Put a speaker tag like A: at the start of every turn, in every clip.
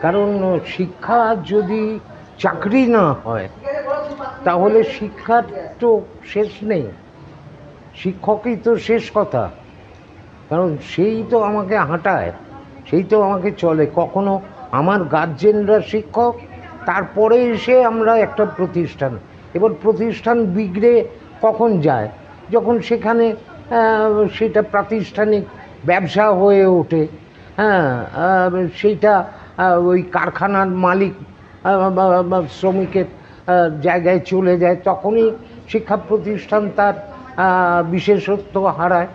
A: কারণ শিক্ষা যদি চাকরি না হয় তাহলে শিক্ষার তো শেষ নেই, শিক্ষকই তো শেষ কথা। কারণ সেই তো আমাকে হাঁটায়, সেই তো আমাকে চলে। কখনো আমার গার্জেনরা শিক্ষক, তারপরে এসে আমরা একটা প্রতিষ্ঠান। এবার প্রতিষ্ঠান বিগড়ে কখন যায়? যখন সেখানে সেটা প্রাতিষ্ঠানিক ব্যবসা হয়ে ওঠে। হ্যাঁ, সেইটা ওই কারখানার মালিক বা শ্রমিকের জায়গায় চলে যায়, তখনই শিক্ষা প্রতিষ্ঠান তার বিশেষত্ব হারায়।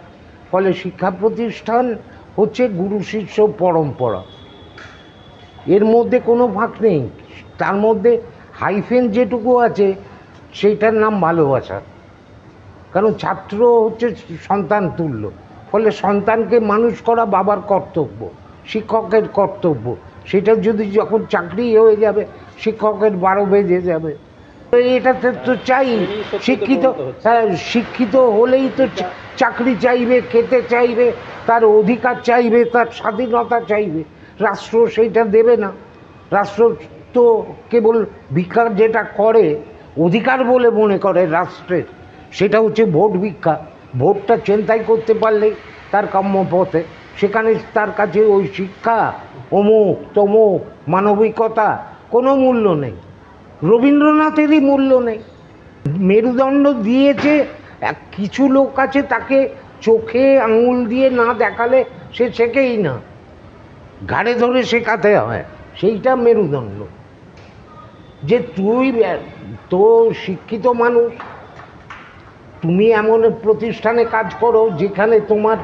A: ফলে শিক্ষা প্রতিষ্ঠান হচ্ছে গুরু শিষ্য পরম্পরা, এর মধ্যে কোনো ফাঁক নেই। তার মধ্যে হাইফেন যেটুকু আছে সেইটার নাম ভালোবাসা। কারণ ছাত্র হচ্ছে সন্তান তুল্য, ফলে সন্তানকে মানুষ করা বাবার কর্তব্য, শিক্ষকের কর্তব্য। সেটা যদি যখন চাকরি হয়ে যাবে, শিক্ষকের 12 বেজে যাবে। এটাতে তো চাই শিক্ষিত, হ্যাঁ, শিক্ষিত হলেই তো চাকরি চাইবে, খেতে চাইবে, তার অধিকার চাইবে, তার স্বাধীনতা চাইবে। রাষ্ট্র সেইটা দেবে না। রাষ্ট্র তো কেবল ভিক্ষা যেটা করে অধিকার বলে মনে করে রাষ্ট্রের, সেটা হচ্ছে ভোট ভিক্ষা। ভোটটা ছিনতাই করতে পারলেই তার কাম্য পথে, সেখানে তার কাছে ওই শিক্ষা, অমুক তমুক, মানবিকতা কোনো মূল্য নেই। রবীন্দ্রনাথেরই মূল্য নেই। মেরুদণ্ড দিয়েছে, কিছু লোক আছে তাকে চোখে আঙুল দিয়ে না দেখালে সে শেখেই না, ঘাড়ে ধরে শেখাতে হয়, সেইটা মেরুদণ্ড। যে তুই তো শিক্ষিত মানুষ, তুমি এমন প্রতিষ্ঠানে কাজ করো যেখানে তোমার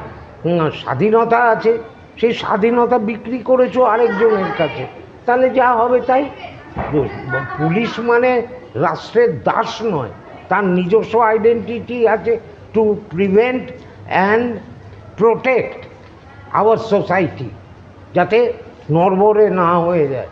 A: স্বাধীনতা আছে, সেই স্বাধীনতা বিক্রি করেছো আরেকজনের কাছে, তাহলে যা হবে তাই। পুলিশ মানে রাষ্ট্রের দাস নয়, তার নিজস্ব আইডেন্টিটি আছে, to prevent and protect our society, যাতে নড়বড়ে না হয়ে যায়।